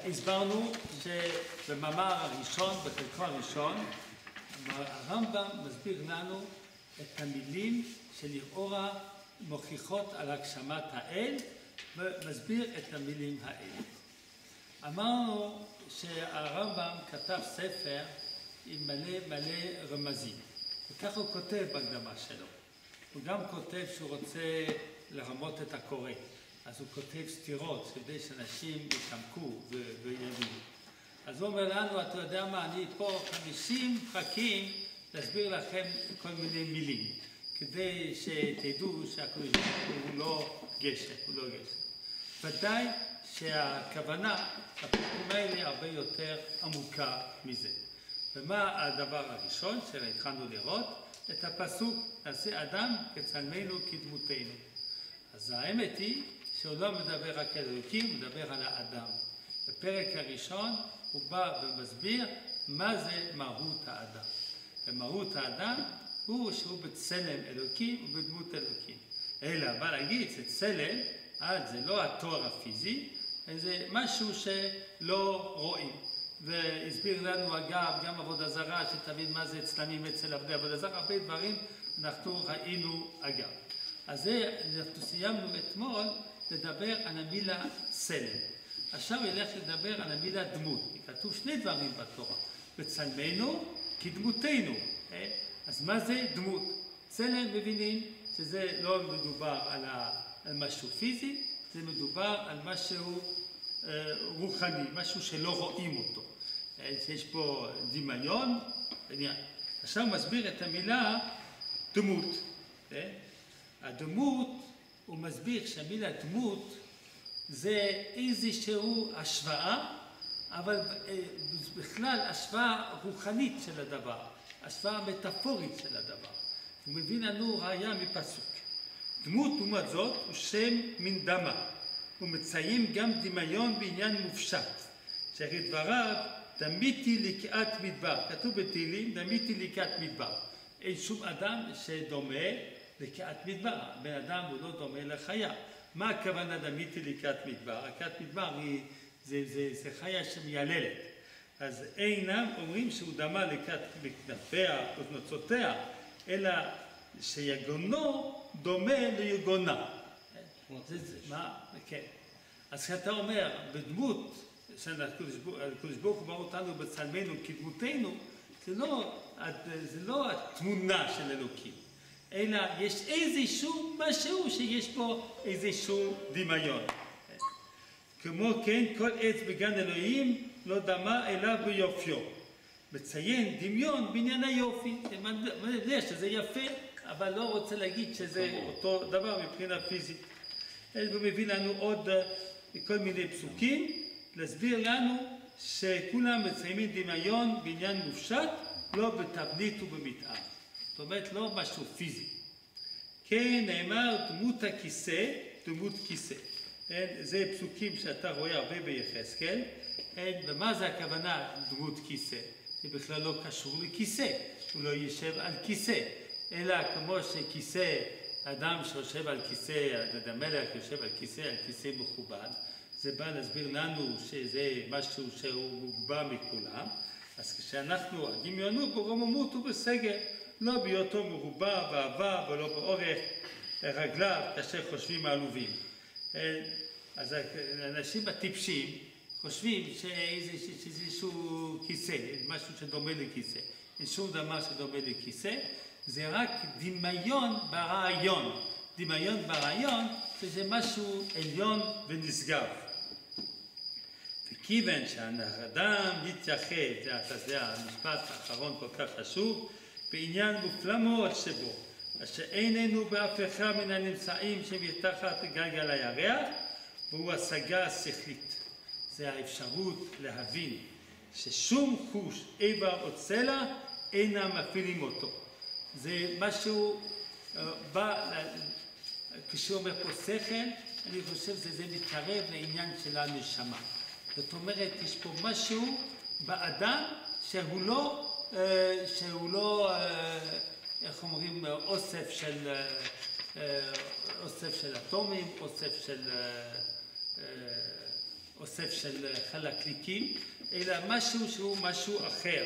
הסברנו שבמאמר הראשון, בחלקו הראשון, הרמב"ם מסביר לנו את המילים שלכאורה מוכיחות על הגשמת האל, ומסביר את המילים האלה. אמרנו שהרמב"ם כתב ספר עם מלא רמזים, וכך הוא כותב בהקדמה שלו. הוא גם כותב שהוא רוצה לרמות את הקורא, אז הוא כותב סתירות כדי שאנשים יתעמקו ויבינו. אז הוא אומר לנו, אתה יודע מה, אני פה 50 פרקים להסביר לכם כל מיני מילים, כדי שתדעו שהקדוש ברוך הוא לא גשם, הוא לא גשם. ודאי שהכוונה, הפרקים האלה הרבה יותר עמוקה מזה. ומה הדבר הראשון שהתחלנו לראות? את הפסוק, נעשה אדם כצלמנו כדמותנו. אז האמת היא שהוא לא מדבר רק על אלוקים, הוא מדבר על האדם. בפרק הראשון הוא בא ומסביר מה זה מהות האדם. ומהות האדם הוא שהוא בצלם אלוקים ובדמות אלוקים. אלא בא להגיד שצלם, זה לא התואר הפיזי, זה משהו שלא רואים. והסביר לנו אגב גם עבודה זרה, שתבין מה זה צלמים אצל עבדי עבודה זרה, הרבה דברים אנחנו ראינו אגב. אז אנחנו סיימנו אתמול לדבר על המילה צלם. עכשיו ילך לדבר על המילה דמות. כתוב שני דברים בתורה. בצלמנו כדמותנו. אז מה זה דמות? צלם מבינים שזה לא מדובר על משהו פיזי, זה מדובר על משהו רוחני, משהו שלא רואים אותו. יש פה דמיון. עכשיו מסביר את המילה דמות. הדמות, הוא מסביר שהמילה דמות זה איזשהו השוואה, אבל בכלל השוואה רוחנית של הדבר, השוואה מטאפורית של הדבר. הוא מביא לנו ראיה מפסוק. דמות לעומת זאת הוא שם מן דמה. הוא מציין גם דמיון בעניין מופשט. שהרי דבריו, דמיתי לקעת מדבר. כתוב בתהילים, דמיתי לקעת מדבר. אין שום אדם שדומה לקעת מדבר. בן אדם הוא לא דומה לחיה. מה הכוונה דמיתי לקעת מדבר? הקעת מדבר זה חיה שמייללת. אז אינם אומרים שהוא דמה לקעת בכנפיה ונוצותיה, אלא שיגונו דומה ליגונה. מה? כן. אז כשאתה אומר, בדמות, שהקדוש ברוך הוא ברא אותנו בצלמנו כדמותנו, זה לא התמונה של אלוקים, אלא יש איזשהו משהו שיש פה איזשהו דמיון. כמו כן, כל עץ בגן אלוהים לא דמה אליו ביופיו. מציין דמיון בעניין היופי. אני יודע שזה יפה, אבל לא רוצה להגיד שזה אותו דבר מבחינה פיזית. הוא מביא לנו עוד כל מיני פסוקים, להסביר לנו שכולם מציינים דמיון בעניין מופשט, לא בתבנית ובמטען. זאת אומרת, לא משהו פיזי. כן, נאמר דמות הכיסא, דמות כיסא. זה פסוקים שאתה רואה הרבה ביחזקאל. ומה זה הכוונה דמות כיסא? זה בכלל לא קשור לכיסא. הוא לא יושב על כיסא. אלא כמו שכיסא, אדם שיושב על כיסא, המלך יושב על כיסא מכובד, זה בא להסביר לנו שזה משהו שהוא מוגבר מכולם. אז כשאנחנו, הדמיונות ברוממות הוא בסגל, לא בהיותו מרובע באהבה ולא באורך רגליו כאשר חושבים העלובים. אז האנשים הטיפשים חושבים שאיזשהו כיסא, משהו שדומה לכיסא. אין שום דבר שדומה לכיסא, זה רק דמיון ברעיון. דמיון ברעיון שזה משהו עליון ונשגב. וכיוון שהאדם יתייחד, זה המשפט האחרון כל כך חשוב, בעניין מופלא מאוד שבו, אשר איננו באף אחד מן הנמצאים שמתחת גלגל הירח, והוא השגה שכלית. זה האפשרות להבין ששום חוש, איבר או צלע אינם מפעילים אותו. זה משהו בא, כשהוא אומר פה שכל, אני חושב שזה מתקרב לעניין של הנשמה. זאת אומרת, יש פה משהו באדם שהוא לא, איך אומרים, אוסף של אטומים, אוסף של אוסף של חלקליקים, אלא משהו שהוא משהו אחר.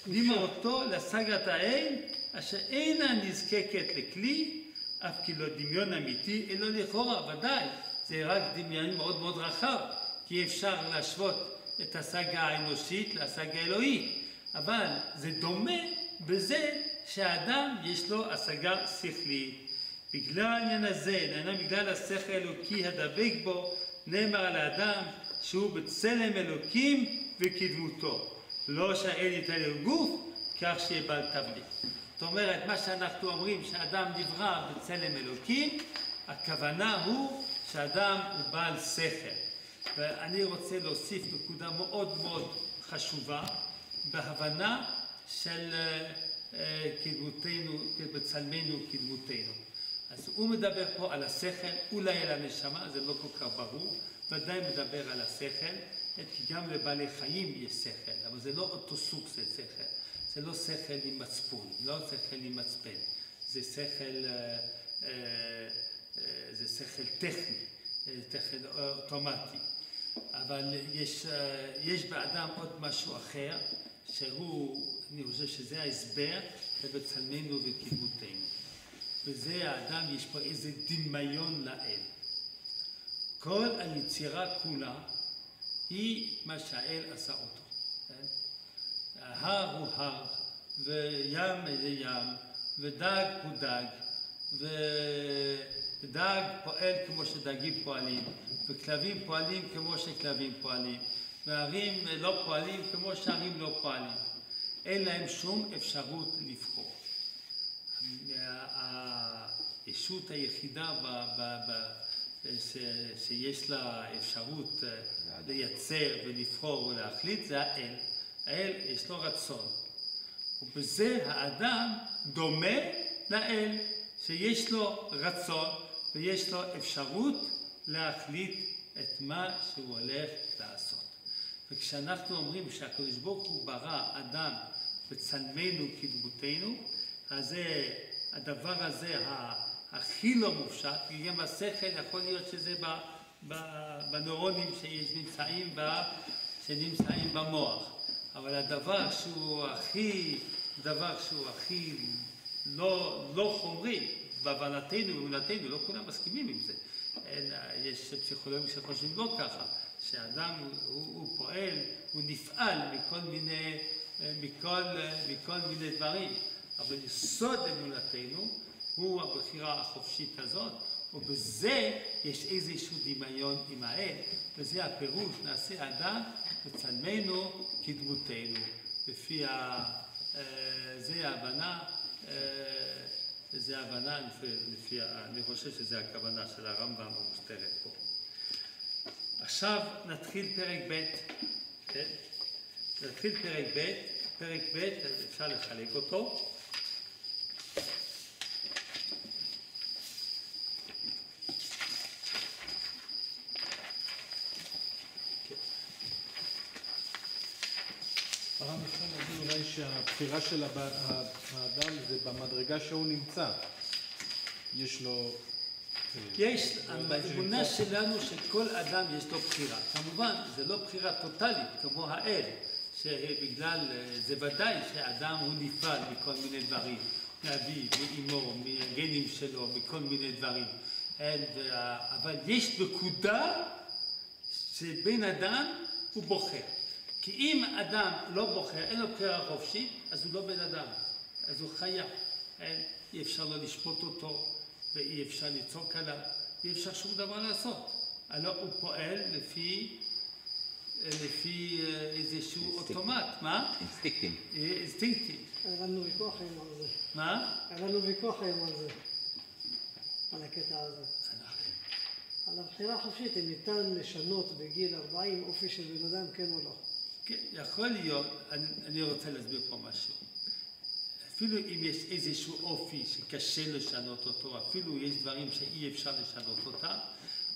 דמותו להשגת האל, אשר אינה נזקקת לכלי, אף כי לא דמיון אמיתי, אלא לכאורה, ודאי, זה רק דמיון מאוד מאוד רחב, כי אפשר להשוות את ההשגה האנושית להשגה האלוהית, אבל זה דומה בזה שהאדם יש לו השגה שכלית. בגלל העניין הזה, בגלל השכל האלוקי הדבק בו, נאמר על האדם שהוא בצלם אלוקים וכדמותו. לא שהאל ייתן לו גוף, כך שיהיה בעל תבנית. זאת אומרת, מה שאנחנו אומרים שהאדם נברא בצלם אלוקים, הכוונה הוא שהאדם הוא בעל שכל. ואני רוצה להוסיף נקודה מאוד מאוד חשובה, בהבנה של כדמותנו, בצלמנו כדמותנו. אז הוא מדבר פה על השכל, אולי על הנשמה, זה לא כל כך ברור, ודאי מדבר על השכל, כי גם לבעלי חיים יש שכל, אבל זה לא אותו סוג של שכל, זה לא שכל עם מצפון, לא שכל עם מצפן, זה שכל טכני, שכל אוטומטי. אבל יש באדם עוד משהו אחר, אני חושב שזה ההסבר בצלמנו וכדמותנו. וזה האדם, יש פה איזה דמיון לאל. כל היצירה כולה היא מה שהאל עשה אותו. ההר הוא הר, וים זה ים, ודג הוא דג, ודג פועל כמו שדגים פועלים, וכלבים פועלים כמו שכלבים פועלים, והרים לא פועלים כמו שהרים לא פועלים. אין להם שום אפשרות לבחור. הישות היחידה שיש לה אפשרות לייצר ולבחור ולהחליט זה האל. האל יש לו רצון. ובזה האדם דומה לאל, שיש לו רצון ויש לו אפשרות להחליט את מה שהוא הולך לעשות. וכשאנחנו אומרים שהקדוש ברוך הוא ברא אדם בצלמנו כדמותנו, אז הדבר הזה הכי לא מופשט, כי גם השכל יכול להיות שזה בנוירונים שנמצאים במוח. אבל הדבר שהוא הכי לא חומרי, בהבנתנו ובאמונתנו, לא כולם מסכימים עם זה. יש פסיכולוגים שחושבים לא ככה, שהאדם הוא פועל, הוא נפעל מכל מיני דברים. אבל יסוד אמונתנו הוא הבחירה החופשית הזאת, ובזה יש איזשהו דמיון עם האל, וזה הפירוש, נעשה אדם בצלמנו כדמותנו. זה ההבנה, אני חושב שזה הכוונה של הרמב"ם המוסתרת פה. עכשיו נתחיל פרק ב', כן? נתחיל פרק ב', אפשר לחלק אותו. הרב אפשר להגיד אולי שהבחירה של האדם זה במדרגה שהוא נמצא. יש לו... האמונה שלנו שכל אדם יש לו בחירה. כמובן, זה לא בחירה טוטלית כמו האל, שבגלל, זה ודאי שהאדם הוא נפעל מכל מיני דברים, מאביו, מאמו, מהגנים שלו, מכל מיני דברים. אבל יש נקודה שבן אדם הוא בוחר. כי אם אדם לא בוחר, אין לו בחירה חופשית, אז הוא לא בן אדם, אז הוא חיה. אי אפשר לא לשפוט אותו, ואי אפשר לצעוק עליו, אי אפשר שום דבר לעשות. אלא הוא פועל לפי איזשהו אוטומט, מה? אינסטינקטים. היה לנו ויכוח היום על זה. מה? היה לנו ויכוח היום על זה, על הקטע הזה. על הבחירה החופשית, אם ניתן לשנות בגיל 40 אופי של בן אדם, כן או לא? כן, יכול להיות, אני רוצה להסביר פה משהו. אפילו אם יש איזשהו אופי שקשה לשנות אותו, אפילו יש דברים שאי אפשר לשנות אותם,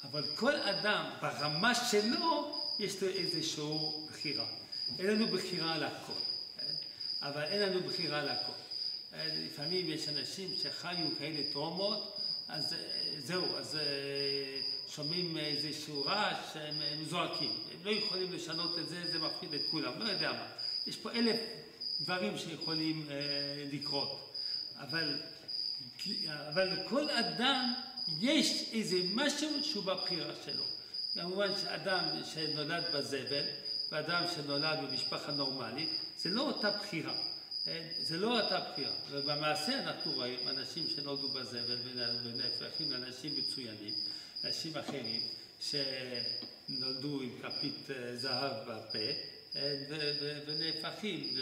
אבל כל אדם ברמה שלו יש לו איזשהו בחירה. אין לנו בחירה על הכל, אבל אין לנו בחירה על הכל. לפעמים יש אנשים שחיו כאלה טראומות, אז זהו, אז שומעים איזשהו רעש, הם זועקים. הם לא יכולים לשנות את זה, זה מפחיד את כולם, לא יודע מה. יש פה 1000 דברים שיכולים לקרות. אבל לכל אדם יש איזה משהו שהוא בבחירה שלו. כמובן שאדם שנולד בזבל, ואדם שנולד במשפחה נורמלית, זה לא אותה בחירה. זה לא אותה בחירה. ובמעשה אנחנו רואים אנשים שנולדו בזבל ונהפכים לאנשים מצוינים, אנשים אחרים שנולדו עם כפית זהב בפה ונהפכים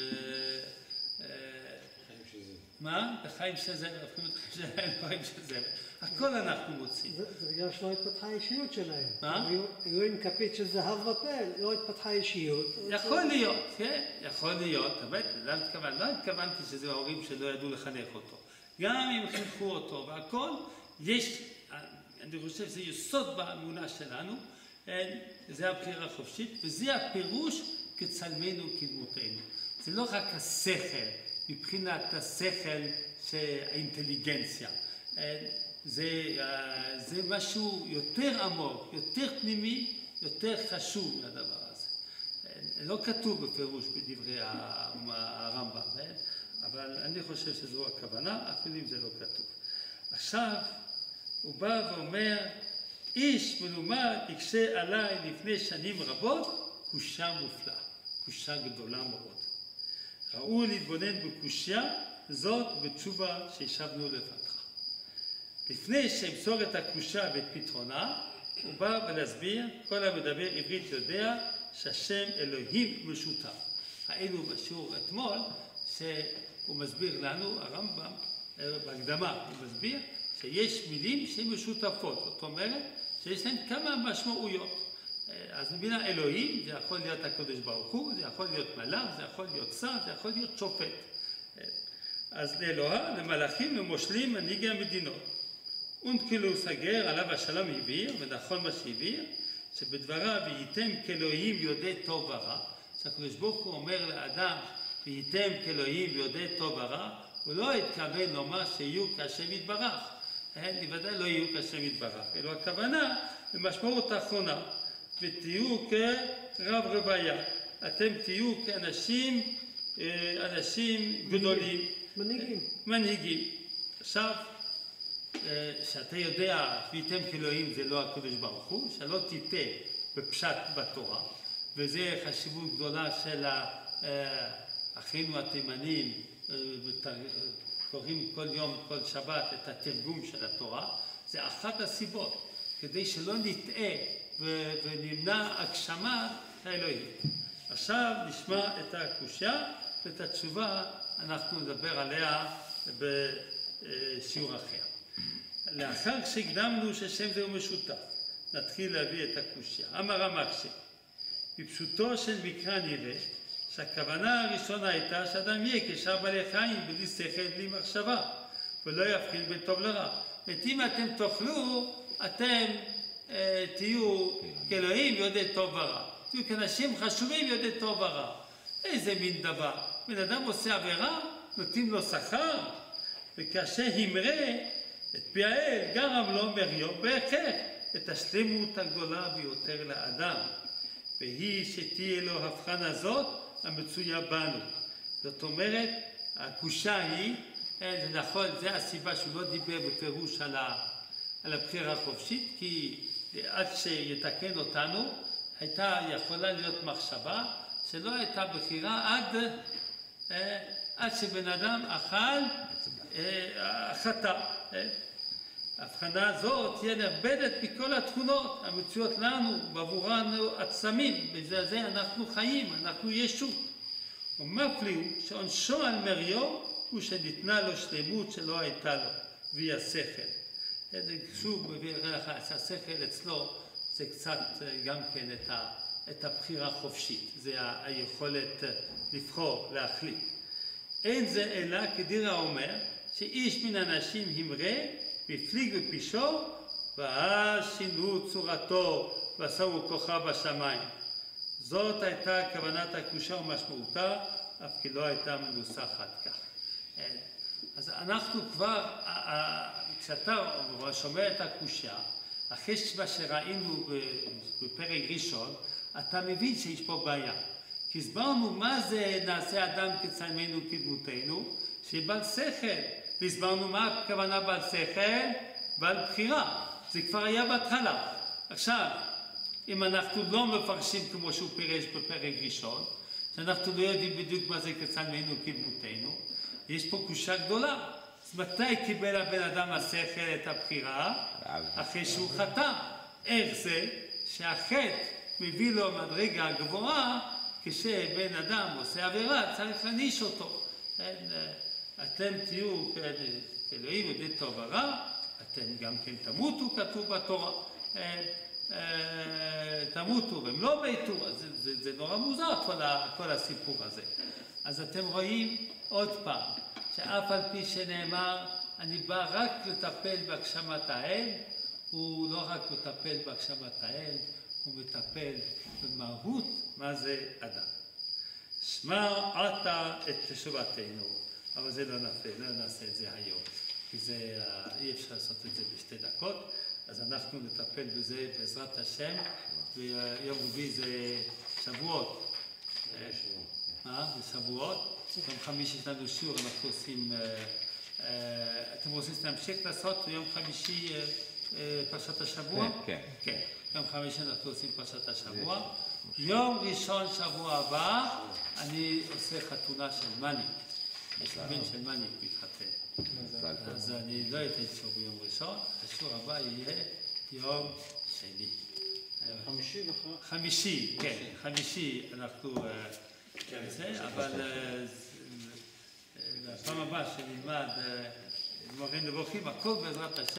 מה? לחיים של זבל, הופכים את חיים של זבל. הכל אנחנו מוצאים. זה בגלל שלא התפתחה האישיות שלהם. מה? היו עם כפית של זהב בפה, לא התפתחה אישיות. יכול להיות, כן, יכול להיות. לא התכוונתי שזה ההורים שלא ידעו לחנך אותו. גם אם חינכו אותו והכל, יש, אני חושב שזה יסוד באמונה שלנו, זה הבחירה החופשית, וזה הפירוש כצלמנו כדמותנו. זה לא רק השכל, מבחינת השכל שהאינטליגנציה. זה משהו יותר עמוק, יותר פנימי, יותר חשוב מהדבר הזה. לא כתוב בפירוש בדברי הרמב"ם, אבל אני חושב שזו הכוונה, אפילו אם זה לא כתוב. עכשיו הוא בא ואומר, איש מלומד יקשה עליי לפני שנים רבות, קושה מופלאה, קושה גדולה מאוד. ראוי להתבונן בקושיה זאת בתשובה שישבנו לפתחה. לפני שאמסור את הקושה ואת פתרונה, הוא בא ולהסביר, כל המדבר עברית יודע שהשם אלוהים משותף. היינו בשיעור אתמול שהוא מסביר לנו, הרמב"ם, בהקדמה הוא מסביר שיש מילים שהן משותפות, זאת אומרת שיש להן כמה משמעויות. אז מבינה אלוהים, זה יכול להיות הקדוש ברוך הוא, זה יכול להיות מלאך, זה יכול להיות שר, זה יכול להיות שופט. אז לאלוה, למלאכים ומושלים מנהיגי המדינות. ונקלו סגר, עליו השלום הבהיר, ונכון מה שהבהיר, שבדבריו וייתם כאלוהים יודעי טוב ורע, שהקדוש ברוך הוא אומר לאדם, וייתם כאלוהים יודעי טוב ורע, הוא לא התכוון לומר שיהיו כהשם יתברך. בוודאי לא יהיו כהשם יתברך, אלא הכוונה במשמעות האחרונה. ותהיו כרב רוויה, אתם תהיו כאנשים גדולים, מנהיגים. עכשיו, שאתה יודע, וייתם כאלוהים זה לא הקדוש ברוך הוא, שלא תיתה בפשט בתורה, וזה חשיבות גדולה של אחינו התימנים, קוראים כל יום, כל שבת את התרגום של התורה, זה אחת הסיבות, כדי שלא נטעה ונמנע הגשמה האלוהים. עכשיו נשמע את הקושיה ואת התשובה אנחנו נדבר עליה בשיעור אחר. לאחר שהקדמנו ששם זהו משותף, נתחיל להביא את הקושיה. אמר המקשה, בפשוטו של מקרא נראה שהכוונה הראשונה הייתה שאדם יהיה כשאר בעלי חיים בלי שכל, בלי מחשבה, ולא יבחין בין טוב לרע. אם אתם תאכלו, אתם תהיו כאלוהים יודעי טוב ורע. תהיו כאנשים חשובים יודעי טוב ורע. איזה מין דבר. בן אדם עושה עבירה, נותנים לו שכר, וכאשר המרה את פי האל, גרם לו מריו בהכרח את השלמות הגדולה ביותר לאדם. והיא שתהיה לו הבחנה זאת המצויה בנו. זאת אומרת, הקושה היא, זה נכון, זה הסיבה שהוא לא דיבר בפירוש על הבחירה החופשית, כי עד שיתקן אותנו, הייתה יכולה להיות מחשבה שלא הייתה בחירה עד שבן אדם אכל חטא. ההבחנה הזאת תהיה נאבדת מכל התכונות המצויות לנו, בעבורנו עצמים, בזה אנחנו חיים, אנחנו ישות. ומפליא הוא שעונשו על מריו הוא שניתנה לו שלמות שלא הייתה לו, והיא השכל. שוב מביא לך, השכל אצלו זה קצת גם כן את הבחירה החופשית, זה היכולת לבחור, להחליט. אין זה אלא כדיר האומר שאיש מן האנשים המרה והפליג בפישו ואז שינו צורתו ושמו כוחה בשמיים. זאת הייתה כוונת הקושה ומשמעותה, אף כי לא הייתה מנוסחת כך. אז אנחנו כבר, כשאתה שומע את הקושה, אחרי מה שראינו בפרק ראשון, אתה מבין שיש פה בעיה. כי הסברנו מה זה נעשה אדם כצלמנו כדמותנו, שבעל שכל. והסברנו מה הכוונה בעל שכל? בעל בחירה. זה כבר היה בהתחלה. עכשיו, אם אנחנו לא מפרשים כמו שהוא פירש בפרק ראשון, שאנחנו לא יודעים בדיוק מה זה כצלמנו כדמותנו, יש פה קושה גדולה. אז מתי קיבל הבן אדם השכל את הבחירה? אחרי שהוא חטא. איך זה שהחטא מביא לו מדרגה גבוהה, כשבן אדם עושה עבירה צריך להעניש אותו. אתם תהיו אלוהים יודעים טוב ורע, אתם גם כן תמותו, כתוב בתורה. תמותו והם לא ביתו, אז זה נורא מוזר כל הסיפור הזה. אז אתם רואים עוד פעם, שאף על פי שנאמר, אני בא רק לטפל בהגשמת האל, הוא לא רק מטפל בהגשמת האל, הוא מטפל במהות מה זה אדם. שמע אתה את תשובתנו, אבל זה לא נעשה את זה היום, כי אי אפשר לעשות את זה בשתי דקות, אז אנחנו נטפל בזה בעזרת השם, ויום רביעי זה שבועות. זה שבועות. יום חמישי יש לנו שיעור, אנחנו עושים, אתם רוצים להמשיך לעשות ביום חמישי פרשת השבוע? כן. כן. יום חמישי אנחנו עושים פרשת השבוע. יום ראשון שבוע הבא אני עושה חתונה של מניק. יש בן של מניק מתחתן. אז אני לא אתן שיעור ביום ראשון, השיעור הבא יהיה יום שני. חמישי, כן, חמישי אנחנו נעשה, אבל בפעם הבאה שנלמד מורים נבוכים, הכל בעזרת השם.